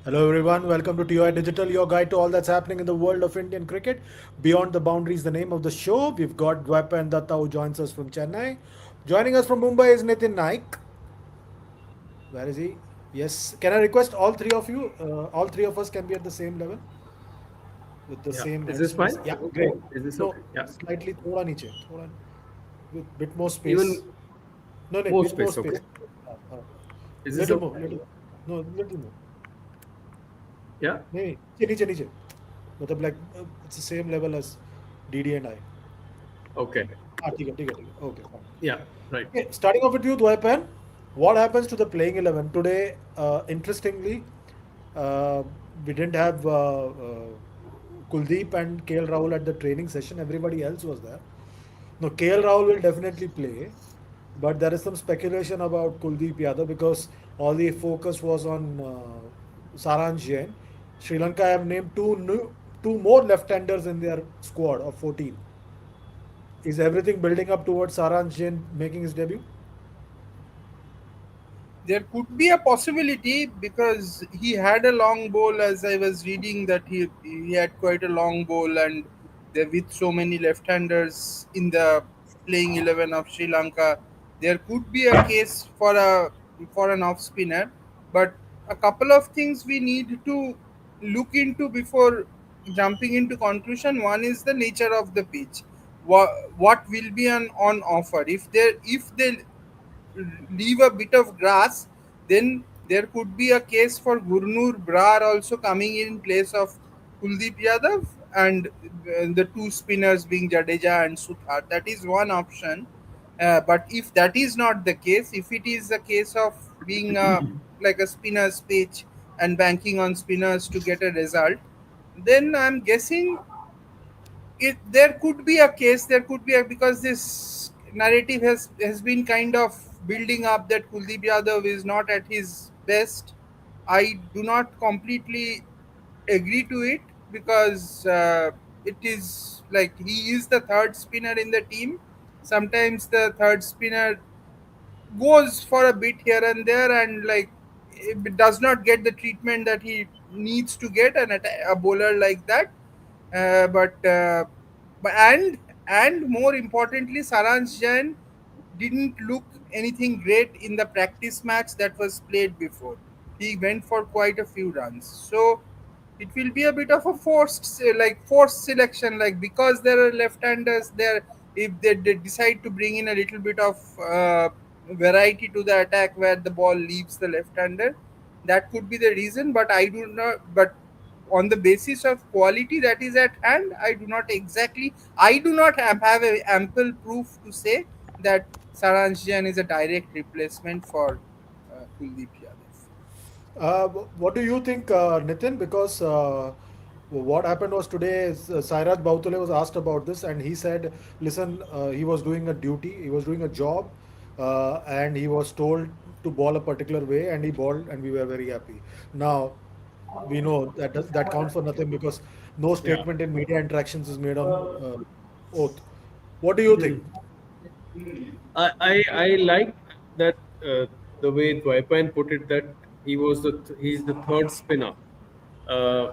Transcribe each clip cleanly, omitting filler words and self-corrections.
Hello everyone, welcome to TOI Digital, your guide to all that's happening in the world of Indian cricket. Beyond the Boundaries, the name of the show. We've got Dwaipa and Datta who joins us from Chennai. Joining us from Mumbai is Nitin Naik. Where is he? Yes. Can I request all three of you? All three of us can be at the same level with the Yeah. same Is hand this fine? space. Yeah, great. Is this No, okay? Yeah. slightly thoda niche, thoda with bit more space. Even No, no, more bit more space. space. Okay. Uh, Is this little okay? more, little. No, little more. Yeah. नहीं नीचे नीचे मतलब like it's the same level as DD and I. Okay. हाँ ठीक है okay fine. Yeah. Right. Okay, starting off with you Dwaipan, what happens to the playing 11 today? Interestingly, uh, we didn't have Kuldeep and KL Rahul at the training session. Everybody else was there. No, KL Rahul will definitely play, but there is some speculation about Kuldeep Yadav because all the focus was on Saransh Jain. Sri Lanka have named two more left-handers in their squad of 14. Is everything building up towards Saransh Jain making his debut? There could be a possibility because he had a long ball. As I was reading that he had quite a long ball, and there with so many left-handers in the playing 11 of Sri Lanka, there could be a case for an off spinner. But a couple of things we need to look into before jumping into conclusion. One is the nature of the pitch. What will be on offer if they leave a bit of grass, then there could be a case for Gurnur Brar also coming in place of Kuldeep Yadav and the two spinners being Jadeja and Suthar. That is one option. But if that is not the case, if it is a case of being like a spinner's pitch and banking on spinners to get a result, then I'm guessing there could be a case, there could be a, because this narrative has been kind of building up that Kuldeep Yadav is not at his best. I do not completely agree to it because it is like he is the third spinner in the team. Sometimes the third spinner goes for a bit here and there, and like it does not get the treatment that he needs to get a bowler like that. But uh, but and and more importantly, Saransh Jain didn't look anything great in the practice match that was played before. He went for quite a few runs, so it will be a bit of a forced selection, like because there are left-handers there. If they decide to bring in a little bit of variety to the attack where the ball leaves the left-hander, that could be the reason. But I do not but on the basis of quality that is at hand, I do not have a ample proof to say that Saransh Jain is a direct replacement for Kuldeep Yadav. What do you think, Nitin? Because what happened was today, Sairaj Bautule was asked about this, and he said, "Listen, he was doing a duty, he was doing a job, and he was told to ball a particular way, and he balled, and we were very happy." Now, we know that counts for nothing because no Yeah. statement in media interactions is made on oath. What do you think? Hmm. I like that the way Dwaipan put it, that he's the third spinner. Uh,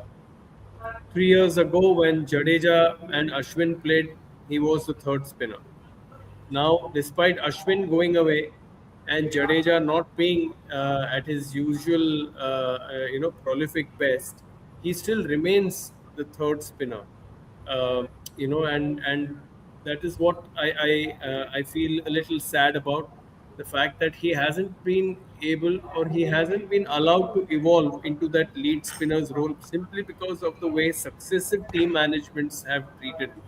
3 years ago when Jadeja and Ashwin played, he was the third spinner. Now, despite Ashwin going away and Jadeja not being at his usual, prolific best, he still remains the third spinner. Uh, and that is what I feel a little sad about, the fact that he hasn't been able, or he hasn't been allowed to evolve into that lead spinner's role, simply because of the way successive team managements have treated him.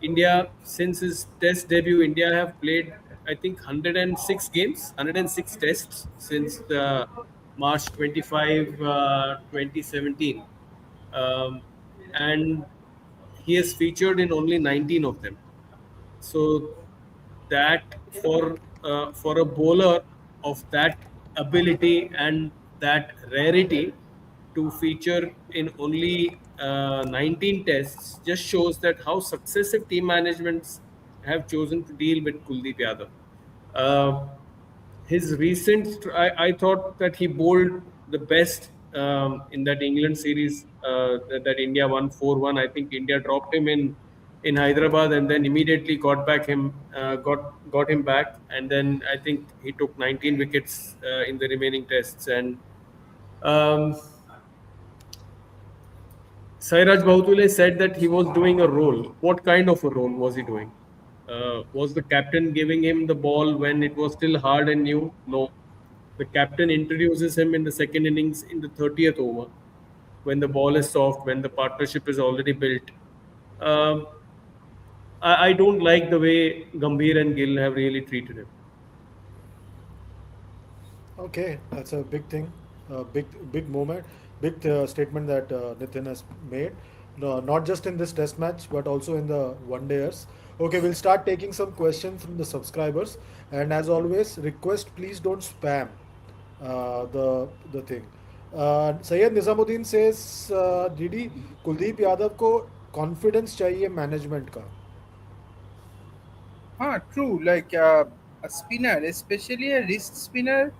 India, since his test debut, India have played, I think, 106 games, 106 tests since the March 25, 2017. Um, and he has featured in only 19 of them. So that for a bowler of that ability and that rarity to feature in only 19 tests just shows that how successive team managements have chosen to deal with Kuldeep Yadav. Uh, his recent, I thought that he bowled the best in that England series that India won 4-1. I think India dropped him in Hyderabad and then immediately got him back, and then I think he took 19 wickets in the remaining tests. And um, Sairaj Bahutule said that he was doing a role. What kind of a role was he doing? Was the captain giving him the ball when it was still hard and new? No. The captain introduces him in the second innings in the 30th over when the ball is soft, when the partnership is already built. Um, I don't like the way Gambhir and Gill have really treated him. Okay, that's a big thing, big moment, big statement that Nitin has made. No, not just in this test match, but also in the one dayers. Okay, we'll start taking some questions from the subscribers, and as always, request please don't spam the thing. Sayyid Nizamuddin says, Didi Kuldeep Yadav को confidence चाहिए management का. True. Like a spinner, especially a wrist spinner,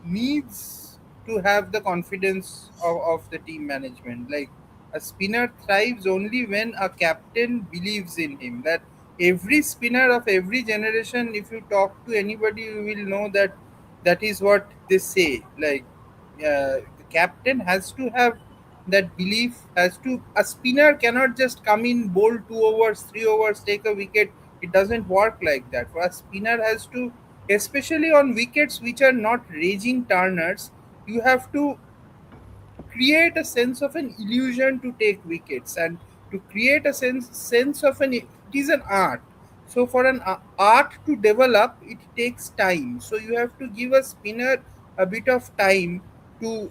needs to have the confidence of the team management. Like a spinner thrives only when a captain believes in him. That every spinner of every generation, if you talk to anybody, you will know that that is what they say. Like the captain has to have that belief. Has to a spinner cannot just come in, bowl 2 overs, 3 overs, take a wicket. It doesn't work like that. For a spinner has to, especially on wickets which are not raging turners, you have to create a sense of an illusion to take wickets, and to create a sense of an, it is an art. So for an art to develop, it takes time. So you have to give a spinner a bit of time to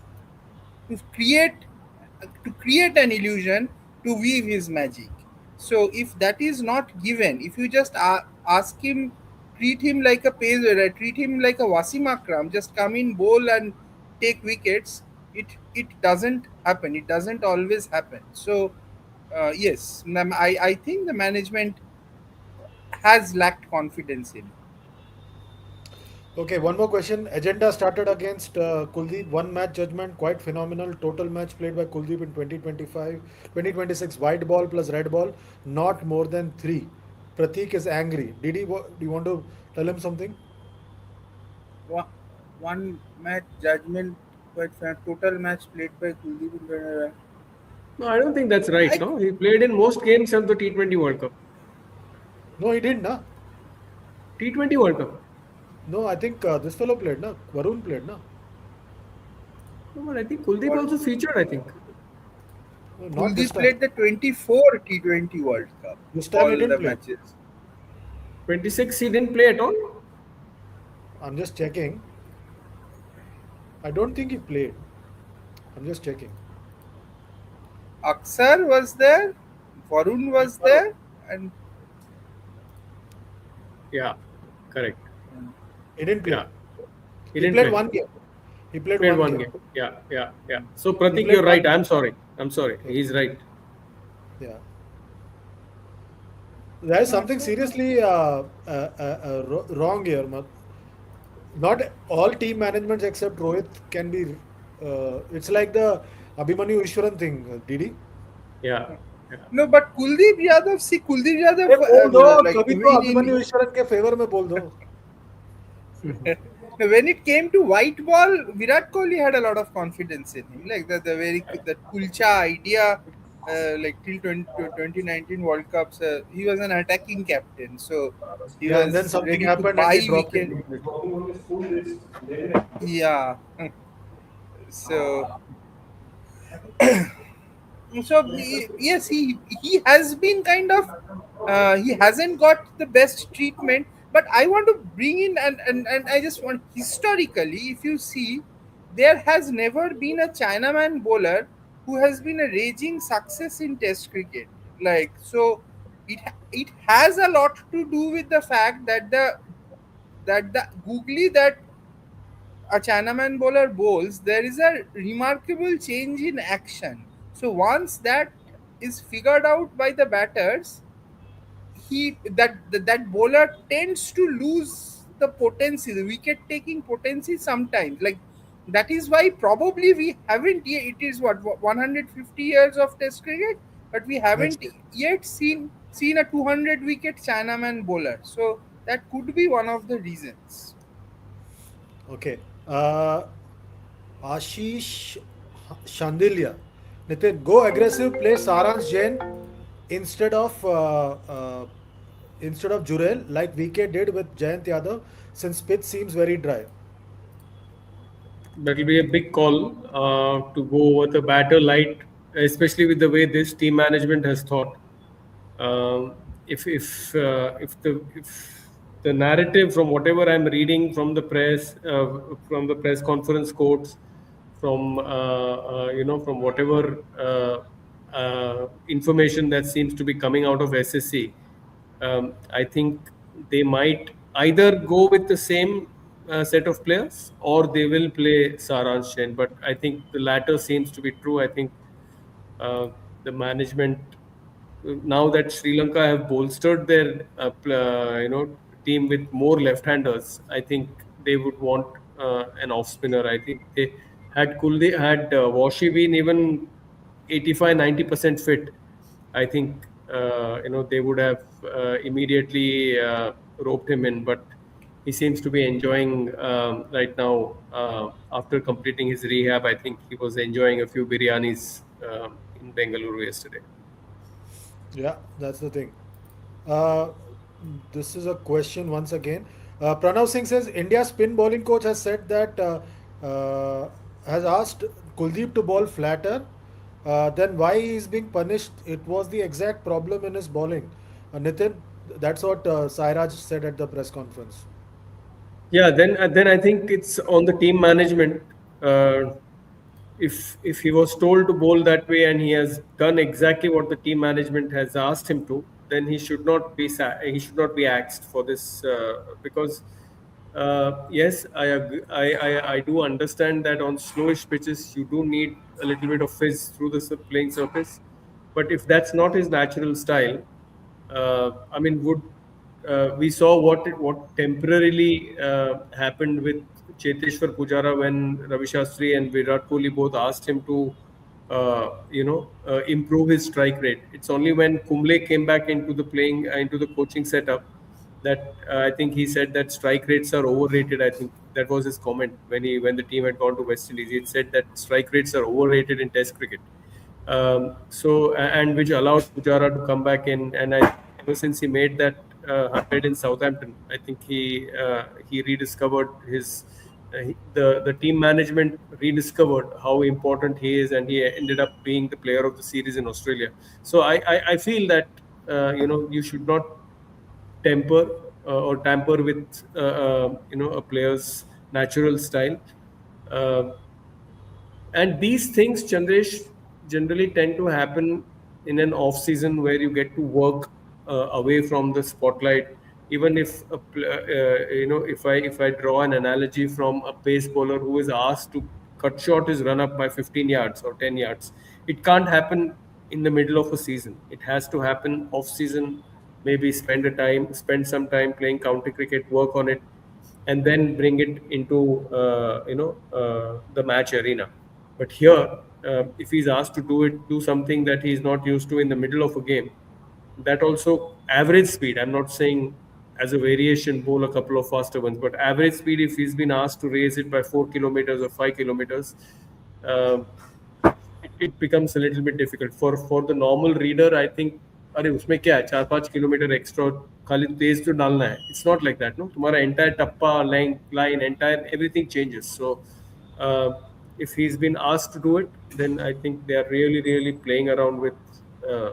to create to create an illusion, to weave his magic. So if that is not given, if you just ask him, treat him like a pacer, treat him like a Wasim Akram, just come in, bowl and take wickets, it doesn't happen. It doesn't always happen. So yes, I think the management has lacked confidence in him. Okay, one more question. Agenda started against Kuldeep. One match judgment, quite phenomenal. Total match played by Kuldeep in 2025, 2026. White ball plus red ball, not more than three. Pratik is angry. Do you want to tell him something? One, one match judgment, quite fair. Total match played by Kuldeep. No, I don't think that's right. I No, he played in most games of the T20 World Cup. No, he didn't, na? T20 World Cup. No, I think this fellow played, na? Varun played, na? No, but I think Kuldeep what also featured. I think No, not this Kuldeep time. played the 24 T20 World Cup, This time he all didn't the play. matches. 26 he didn't play at all. I'm just checking. I don't think he played. I'm just checking. Aksar was there, Varun was Varun. there, and Yeah, correct. He didn't play. Yeah, he He didn't played play. one game. He played Played one one game. game. Yeah, yeah, yeah. So He Pratik, played you're one right. game. I'm sorry. I'm sorry. Yeah. He's right. Yeah. There is something seriously wrong here. Not all team managements except Rohit can be. It's like the Abhimanyu Ishwaran thing, Didi. Yeah, yeah. no, but Kuldeep Yadav, see Kuldeep अरे Yadav, बोल दो like कभी तो अभिमन्यु ईश्वरन के favour में बोल दो. when it came to white ball, Virat Kohli had a lot of confidence in him. Like the very that Kulcha idea, like till 2019 World Cups, he was an attacking captain, so he Yeah, and then was something ready to happened and buy he dropped it wicket. completely. Yeah. So yes, he has been kind of he hasn't got the best treatment. But I want to bring in, and I just want, historically, if you see, there has never been a Chinaman bowler who has been a raging success in Test cricket. Like so, it has a lot to do with the fact that the googly that a Chinaman bowler bowls, there is a remarkable change in action. So once that is figured out by the batters, that bowler tends to lose the potency, the wicket taking potency sometimes. Like That is why probably we haven't yet. It is what 150 years of Test cricket, but we Next haven't year. yet seen a 200 wicket Chinaman bowler. So that could be one of the reasons. Okay. Ashish Shandilya. Nitin, go aggressive, play Saransh Jain instead of uh, uh, instead of Jurel, like VK did with Jayant Yadav, since pitch seems very dry. That will be a big call to go over the batter light, especially with the way this team management has thought. If the narrative from whatever I'm reading from the press conference quotes, from whatever information that seems to be coming out of SSC, I think they might either go with the same set of players or they will play Saransh Jain. But I think the latter seems to be true. I think the management now that Sri Lanka have bolstered their team with more left-handers, I think they would want an off spinner. I think they had Washi been even 85-90% fit, I think they would have immediately roped him in, but he seems to be enjoying right now after completing his rehab. I think he was enjoying a few biryanis in Bengaluru yesterday. Yeah, that's the thing. Uh, this is a question once again. Pranav Singh says India's spin bowling coach has said that has asked Kuldeep to bowl flatter. Then why he is being punished? It was the exact problem in his bowling. Nitin, that's what Sairaj said at the press conference. Yeah, then I think it's on the team management. Uh, if he was told to bowl that way and he has done exactly what the team management has asked him to, then he should not be axed for this because yes, I do understand that on slowish pitches you do need a little bit of fizz through the playing surface, but if that's not his natural style, I mean, would we saw what temporarily happened with Cheteshwar Pujara when Ravi Shastri and Virat Kohli both asked him to, improve his strike rate. It's only when Kumble came back into the into the coaching setup that I think he said that strike rates are overrated. I think that was his comment when the team had gone to West Indies. He had said that strike rates are overrated in Test cricket. And which allowed Pujara to come back in. And ever since he made that 100 in Southampton, I think he rediscovered the team management rediscovered how important he is, and he ended up being the player of the series in Australia. So I feel that you should not temper or tamper with a player's natural style. Uh, and these things, Chandresh, generally tend to happen in an off season where you get to work away from the spotlight. Even if if I draw an analogy from a pace bowler who is asked to cut short his run up by 15 yards or 10 yards, it can't happen in the middle of a season. It has to happen off season. Maybe spend some time playing county cricket, work on it, and then bring it into the match arena. But here, if he's asked to do something that he's not used to in the middle of a game, that also average speed. I'm not saying as a variation bowl a couple of faster ones, but average speed. If he's been asked to raise it by 4 kilometers or 5 kilometers, uh, it becomes a little bit difficult for the normal reader. I think अरे उसमें क्या है 4-5 kilometre extra खाली तेज तो डालना है. It's not like that, no. तुम्हारा entire tappa line entire everything changes. So uh, if he's been asked to do it, then I think they are really playing around with uh,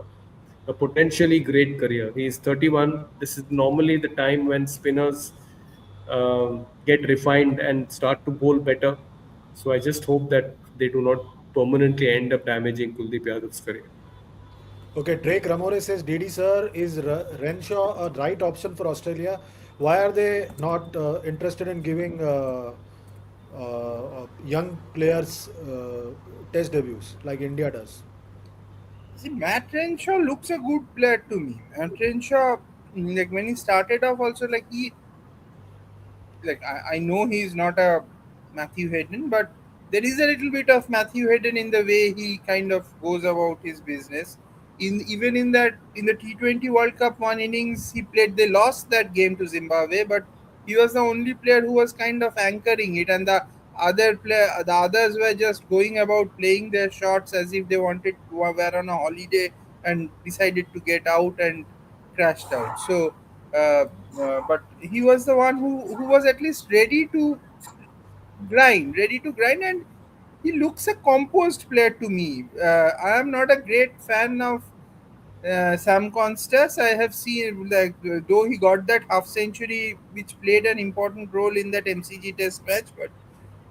a potentially great career. He is 31. This is normally the time when spinners get refined and start to bowl better. So I just hope that they do not permanently end up damaging Kuldeep Yadav's career. Okay, Drake Ramore says DD sir, is Renshaw a right option for Australia? Why are they not interested in giving young players test debuts like India does? See, Matt Renshaw looks a good player to me. Matt Renshaw, like when he started off, also like I know he's not a Matthew Hayden, but there is a little bit of Matthew Hayden in the way he kind of goes about his business. In even in the T20 World Cup one innings he played, they lost that game to Zimbabwe, but he was the only player who was kind of anchoring it, and the others were just going about playing their shots as if they wanted to were on a holiday and decided to get out and crashed out. So, but he was the one who was at least ready to grind, and he looks a composed player to me. I am not a great fan of Sam Constas. I have seen, like, though he got that half century, which played an important role in that MCG Test match, but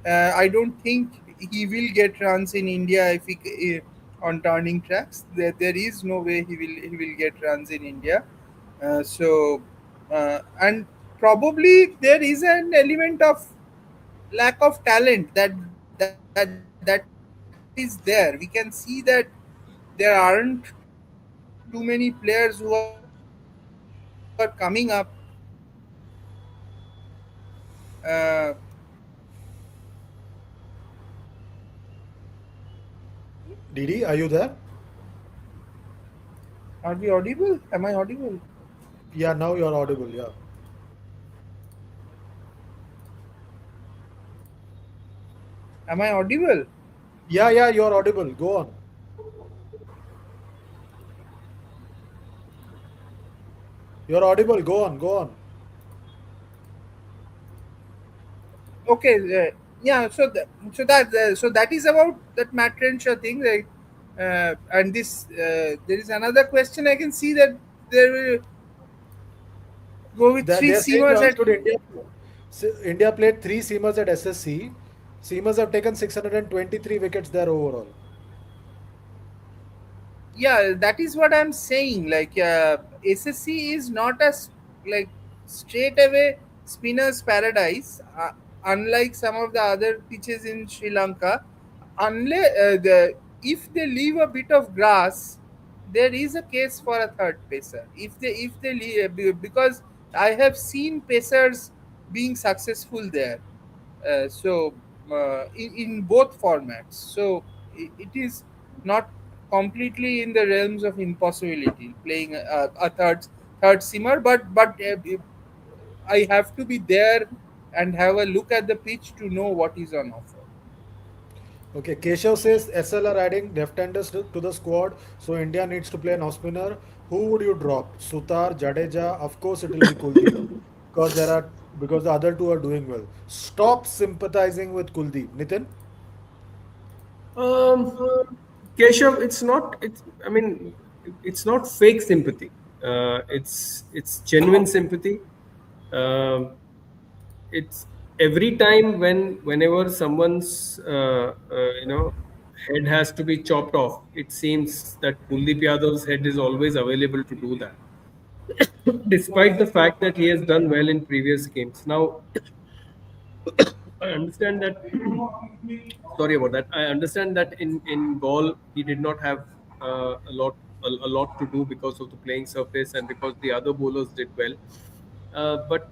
I don't think he will get runs in India if on turning tracks. There is no way he will get runs in India. And probably there is an element of lack of talent that is there. We can see that there aren't too many players who are coming up uh, Didi, are you there? are we audible? Am I audible? Yeah, now you're audible. Yeah. Am I audible? Yeah, yeah, you're audible. Go on. You're audible. Go on. Go on. Okay, yeah. So that is about that Matt Renshaw thing. Like, and this there is another question. I can see that there will go with three They're saying seamers at. should India played three seamers at SSC. Seamers have taken 623 wickets there overall. Yeah, that is what I'm saying. Like, SSC is not like straight away spinner's paradise, unlike some of the other pitches in Sri Lanka. Unless if they leave a bit of grass, there is a case for a third pacer. If they leave, because I have seen pacers being successful there. In both formats. So it is not completely in the realms of impossibility playing a third simmer, but I have to be there and have a look at the pitch to know what is on offer. Okay, Keshav says SL are adding left-handers to the squad, so India needs to play an off-spinner. Who would you drop? Sutar, Jadeja? Of course, it will be Kuldeep because the other two are doing well. Stop sympathizing with Kuldeep. Nitin, Um, Keshav, it's not. It's. I mean, it's not fake sympathy. It's genuine sympathy. Um, it's every time whenever someone's head has to be chopped off, it seems that Kuldeep Yadav's head is always available to do that, despite the fact that he has done well in previous games. Now, I understand that. Sorry about that. I understand that in Gaul he did not have a lot to do because of the playing surface and because the other bowlers did well. But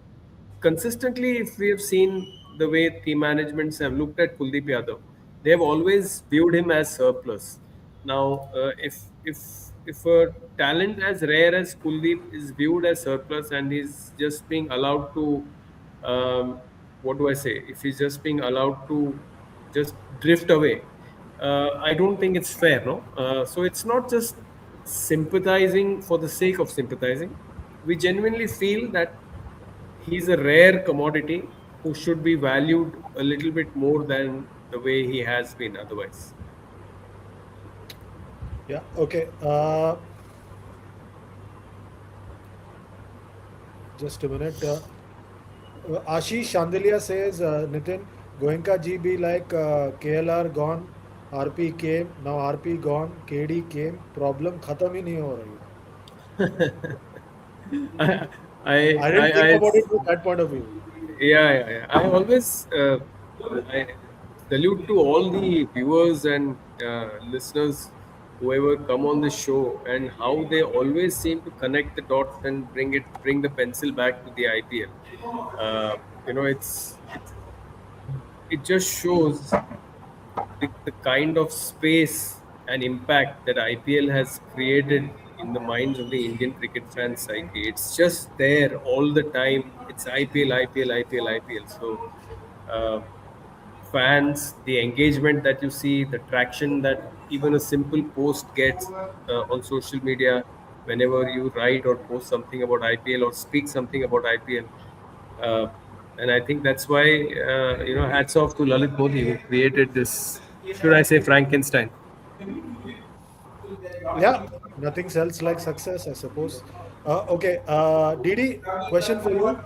consistently, if we have seen the way team managements have looked at Kuldeep Yadav, they have always viewed him as surplus. Now, if a talent as rare as Kuldeep is viewed as surplus and he's just being allowed to, what do I say? If he's just being allowed to just drift away, I don't think it's fair, no? So it's not just sympathizing for the sake of sympathizing. We genuinely feel that he's a rare commodity who should be valued a little bit more than the way he has been otherwise. yeah, okay. Just a minute. Ashish Chandelier says, Nitin, Goenka ji be like KLR gone, RP came, now RP gone, KD came, problem khatam hi nahi ho rahi. I, I didn't think I, about it from that point of view. yeah. I always I salute to all the viewers and listeners, whoever come on the show, and how they always seem to connect the dots and bring the pencil back to the IPL. It's it just shows. the kind of space and impact that IPL has created in the minds of the Indian cricket fan psyche. It's just there all the time. It's IPL, IPL, IPL, IPL. So, uh, fans, the engagement that you see, the traction that even a simple post gets on social media, whenever you write or post something about IPL or speak something about IPL. Uh, and I think that's why, hats off to Lalit Modi who created this, should I say, Frankenstein. Yeah, nothing sells like success, I suppose. Okay, Didi, question for you.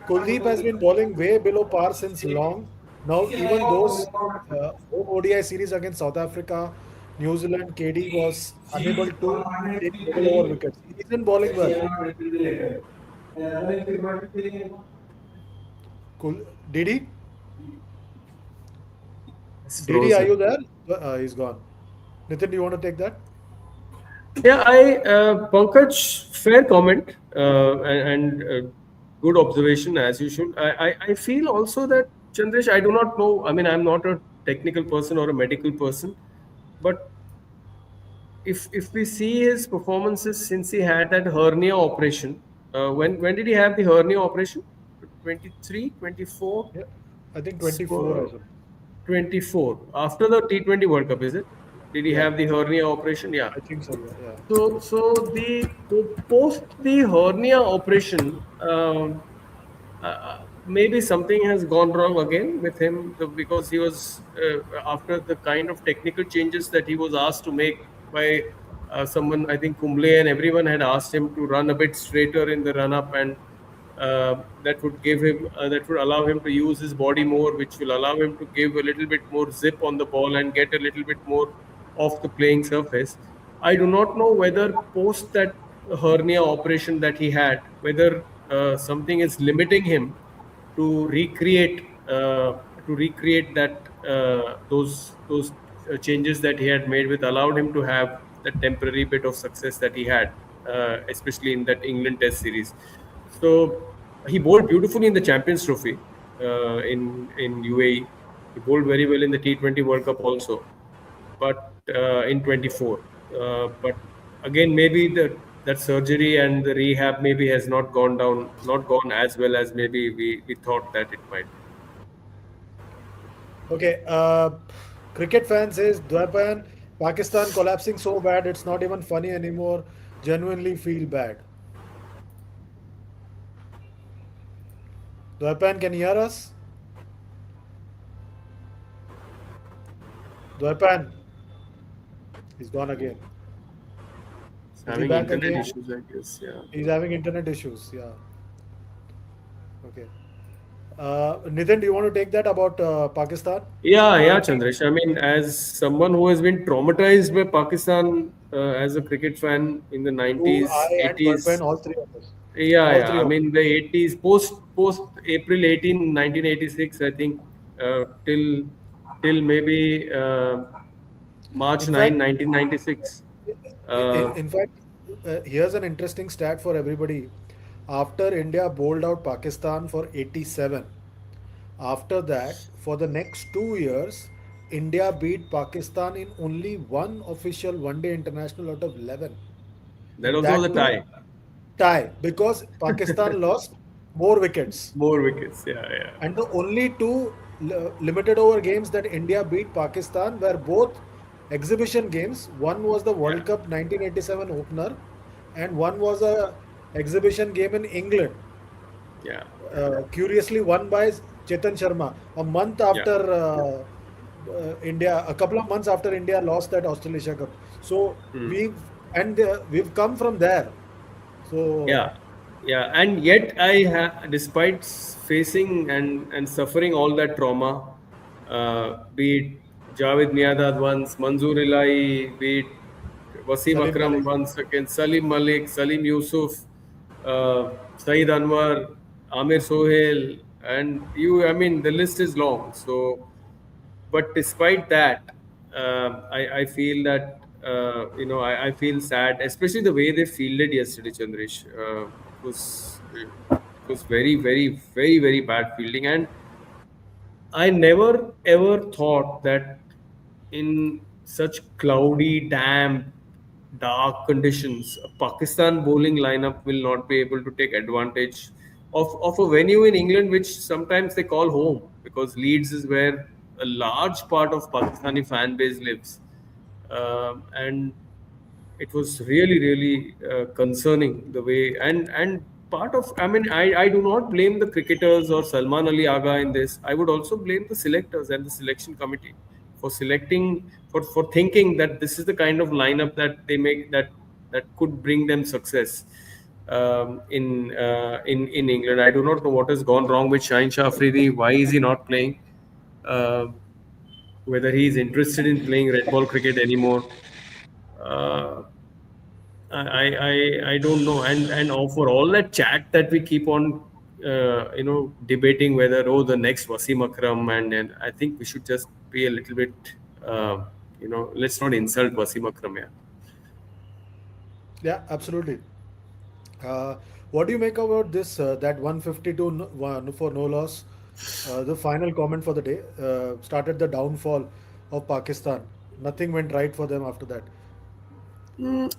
Kuldeep has been bowling way below par since long. Now, even those home ODI series against South Africa, New Zealand, KD was unable to take middle over wickets. He isn't bowling well. Kul Didi, It's Didi, are frozen. you there? He's gone. Nitin, do you want to take that? Yeah, Pankaj, fair comment and good observation as you should. I feel also that Chandresh, I do not know. I mean, I'm not a technical person or a medical person, but if we see his performances since he had that hernia operation, when did he have the hernia operation? 23, 24, Yeah, I think 24, I suppose. 24. After the T20 World Cup, is it? Did he Yeah, have the hernia operation? Yeah. I think so. Yeah, yeah. So the post the hernia operation, maybe something has gone wrong again with him because he was after the kind of technical changes that he was asked to make by someone, I think Kumble and everyone had asked him to run a bit straighter in the run up, and that would allow him to use his body more, which will allow him to give a little bit more zip on the ball and get a little bit more off the playing surface. I do not know whether post that hernia operation that he had, whether something is limiting him to recreate that those changes that he had made, with allowed him to have the temporary bit of success that he had, especially in that England Test series. So he bowled beautifully in the Champions Trophy in UAE. He bowled very well in the T20 World Cup also, but in 24. But again, maybe that surgery and the rehab maybe has not gone as well as maybe we thought that it might. Okay, cricket fan says Dwapan, Pakistan collapsing so bad it's not even funny anymore. Genuinely feel bad. Dwapan, can you hear us? Dwapan, he's gone again. It's Is he having back internet again? issues, I guess. Yeah. He's having internet issues. Yeah. Okay. Nitin, do you want to take that about Pakistan? Yeah, Chandresh. I mean, as someone who has been traumatized by Pakistan as a cricket fan in the You, 90s, I, and Dwapan, 80s. all three of us. All Yeah. three I of us. mean, the 80s, post April 18, 1986, I think, till maybe March In 9, fact, 1996. Uh, in fact, here's an interesting stat for everybody. After India bowled out Pakistan for 87, after that, for the next 2 years, India beat Pakistan in only one official one day international out of 11. that And also was a that too tie. tie because Pakistan lost more wickets. More wickets. Yeah. And the only two limited over games that India beat Pakistan were both exhibition games. One was the Yeah. World Cup 1987 opener, and one was a exhibition game in England. Yeah. Curiously won by Chetan Sharma a month Yeah. after India, a couple of months after India lost that Australasia Cup. So Hmm. we've come from there. So Yeah, yeah, and yet despite facing and suffering all that trauma, be it Javed Miadad once, Manzoor Ilahi, be it Wasim Salim Akram Malik. once again, Salim Malik, Salim Yusuf, Saeed Anwar, Amir Sohail, and I mean, the list is long. So, but despite that, I feel that I feel sad, especially the way they fielded yesterday, Chandresh. It was very, very, very, very bad fielding, and I never ever thought that. in such cloudy, damp, dark conditions, a Pakistan bowling lineup will not be able to take advantage of a venue in England, which sometimes they call home, because Leeds is where a large part of Pakistani fan base lives. And it was really concerning the way, and part of, I mean, I do not blame the cricketers or Salman Ali Aga in this. I would also blame the selectors and the selection committee for selecting, for thinking that this is the kind of lineup that they make, that could bring them success in England. I do not know what has gone wrong with Shaheen Shah Afridi. Why is he not playing? Uh, Whether he is interested in playing red ball cricket anymore. Uh, I don't know. And for all that chat that we keep on, debating whether, oh, the next Wasim Akram, and I think we should just be a little bit, let's not insult Wasim Akram. Yeah. Yeah, absolutely. Uh, what do you make about this? That 152 one for no loss. The final comment for the day started the downfall of Pakistan. Nothing went right for them after that.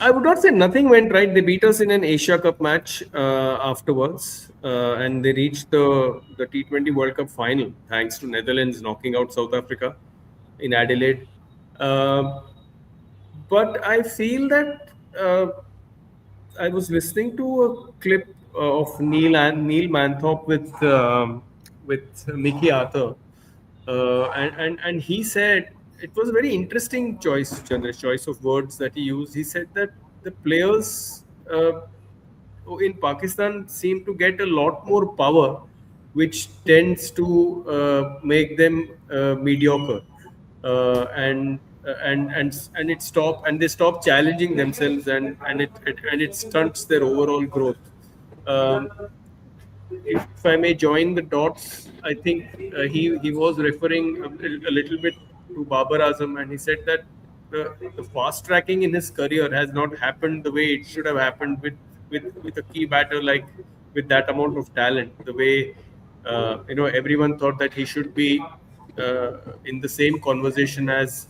I would not say nothing went right. They beat us in an Asia Cup match afterwards, and they reached the T20 World Cup final thanks to Netherlands knocking out South Africa in Adelaide. Uh, but I feel that I was listening to a clip of Neil Manthorpe with Mickey Arthur, and he said it was a very interesting choice, Chandra's choice of words that he used. He said that the players in Pakistan seem to get a lot more power, which tends to make them mediocre, and they stop challenging themselves, and it stunts their overall growth. Um, if I may join the dots, I think he was referring a little bit to Babar Azam, and he said that the fast tracking in his career has not happened the way it should have happened with a key batter like with that amount of talent. The way everyone thought that he should be in the same conversation as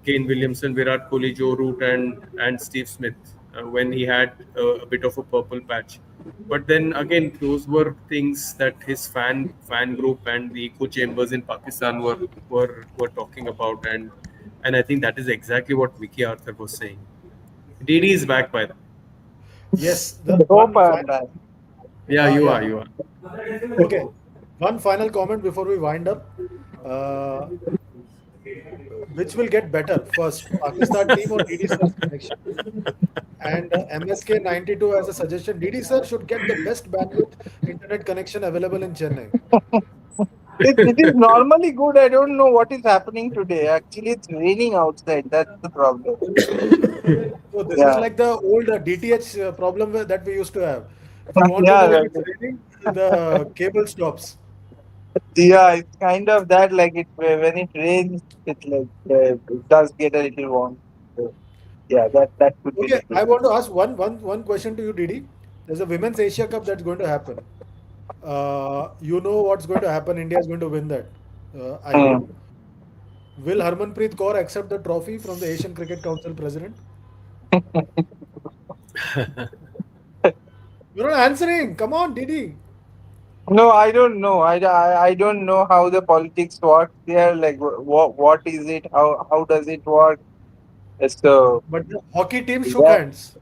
Kane Williamson, Virat Kohli, Joe Root, and Steve Smith when he had a bit of a purple patch. But then again, those were things that his fan group and the echo chambers in Pakistan were talking about, and I think that is exactly what Vicky Arthur was saying. DD is back by the way. Yes, I the hope one I am final. back. Yeah, you are, Yeah. you are. Okay. One final comment before we wind up. Uh, which will get better first, Pakistan team or DD sir's connection? And MSK 92 as a suggestion. DD sir should get the best bandwidth internet connection available in Chennai. It is normally good. I don't know what is happening today. Actually, it's raining outside. That's the problem. So this is Yeah. like the old DTH problem that we used to have. If you want to Yeah, know if right. it's raining, the cable stops. Yeah, it's kind of that. Like it when it rains, it does get a little warm. So, yeah, that could be the Okay, case. I want to ask one question to you, Didi. There's a Women's Asia Cup that's going to happen. You know what's going to happen. India is going to win that. I hope. Hmm. Will Harmanpreet Kaur accept the trophy from the Asian Cricket Council president? You're not answering. Come on, Didi. No, I don't know. I don't know how the politics work there. Like what is it? How does it work? So But the hockey team shook that hands.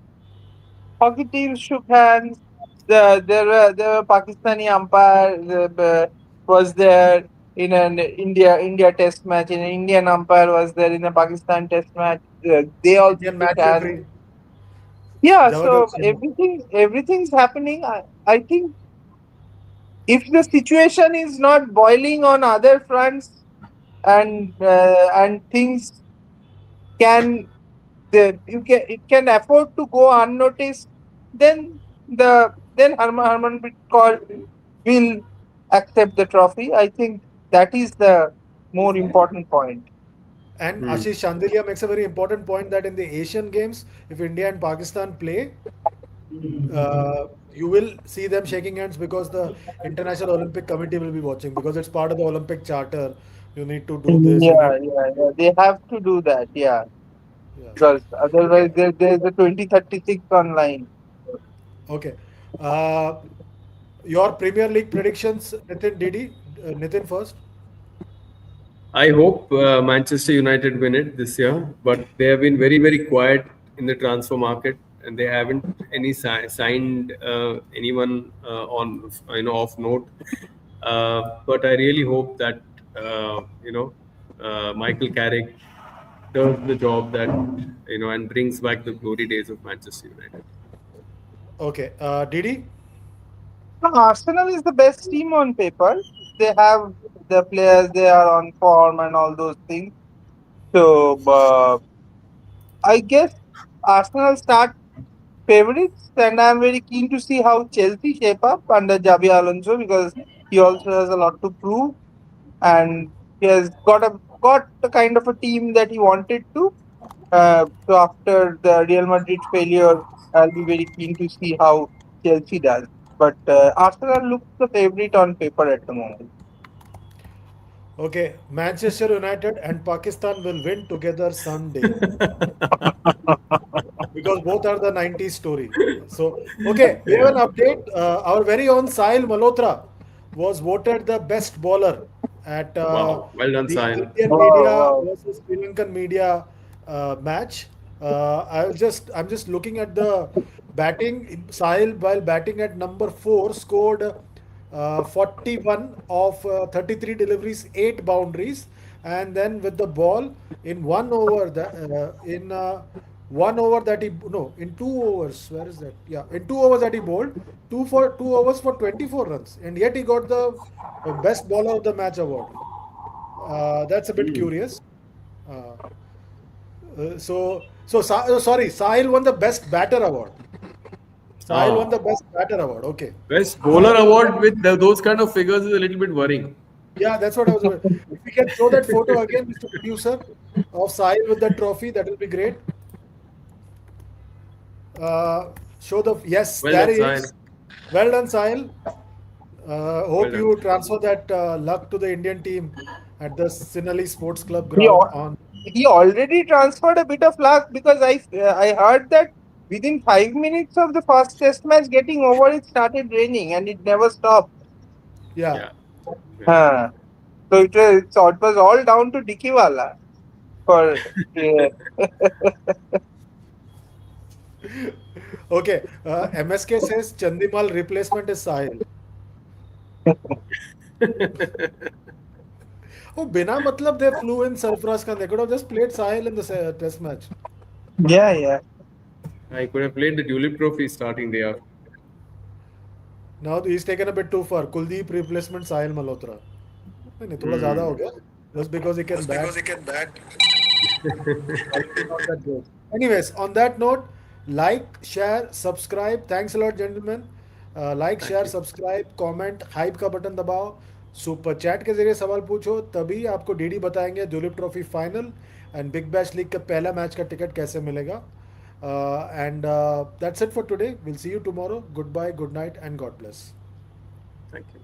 hockey teams shook hands. There were Pakistani umpire was there in an India Test match. An Indian umpire was there in a Pakistan Test match. They also Indian shook match hands. referee Yeah, Javagal so Singh. everything's happening. I think if the situation is not boiling on other fronts and things can you can it can afford to go unnoticed, then Harmanpreet Kaur will accept the trophy. I think that is the more important point. And Hmm. Ashish Chandeliya makes a very important point that in the Asian Games, if India and Pakistan play, you will see them shaking hands because the International Olympic Committee will be watching because it's part of the Olympic Charter. You need to do this. You need. Yeah. They have to do that, yeah. Yeah. Because Okay. otherwise there's a 2036 online. Okay. Uh, your Premier League predictions, Nitin, Didi, Nitin first. I hope Manchester United win it this year, but they have been very, very quiet in the transfer market, and they haven't signed anyone on of note. But I really hope that Michael Carrick does the job that and brings back the glory days of Manchester United. Okay. Didi. No, Arsenal is the best team on paper. They have the players, they are on form and all those things. So I guess Arsenal start favorites, and I'm very keen to see how Chelsea shape up under Javi Alonso because he also has a lot to prove, and he has got the kind of a team that he wanted to. So after the Real Madrid failure, I'll be very keen to see how Chelsea does. But Arsenal looks the favorite on paper at the moment. Okay. Manchester United and Pakistan will win together someday because both are the 90s story. So, okay, we have Yeah. an update. Our very own Sahil Malhotra was voted the best bowler at Wow. Well done, the Sahil. Indian Wow, media wow. versus Sri Lankan media match. I'm just looking at the batting. Sahil, while batting at number four, scored 41 of 33 deliveries, 8 boundaries, and then with the ball in 1 over, in 1 over that he no in 2 overs. Where is that? Yeah, in 2 overs that he bowled, 2 overs for 24 runs, and yet he got the best bowler of the match award. That's a bit Hmm. curious. Uh, sorry, Sahil won the best batter award. Sahil won the Ah. best batter award. Okay. Best bowler award with those kind of figures is a little bit worrying. Yeah, that's what I was. If we can show that photo again, Mr. Producer, of Sahil with the trophy, that will be great. Show the yes, Well there done, he Sahil. is. Well done, Sahil. Well Hope done. you transfer that luck to the Indian team at the Sinhalese Sports Club He ground al- on. he already transferred a bit of luck because I heard that within 5 minutes of the first test match getting over, it started raining and it never stopped. Yeah. Yeah. Yeah. Huh. So it was all down to Dikiwala for Okay. MSK says Chandimal replacement is Sahil. Oh, Bina matlab they flew in Sarfraz Khan. They could have just played Sahil in the test match. yeah. I could have played the Tulip Trophy starting day after. Now he's taken a bit too far. Kuldeep replacement Sahil Malhotra. नहीं थोड़ा ज़्यादा हो Hmm. गया. Just because he can Just because bat, he can bat. quality not that good. Anyways, on that note, like, share, subscribe. Thanks a lot, gentlemen. Like, Thank share, you. subscribe, comment, hype का button दबाओ. Super chat के जरिए सवाल पूछो तभी आपको DD बताएंगे Duleep trophy final and big bash league का पहला मैच का टिकट कैसे मिलेगा and that's it for today will see you tomorrow goodbye good night and God bless Thank you.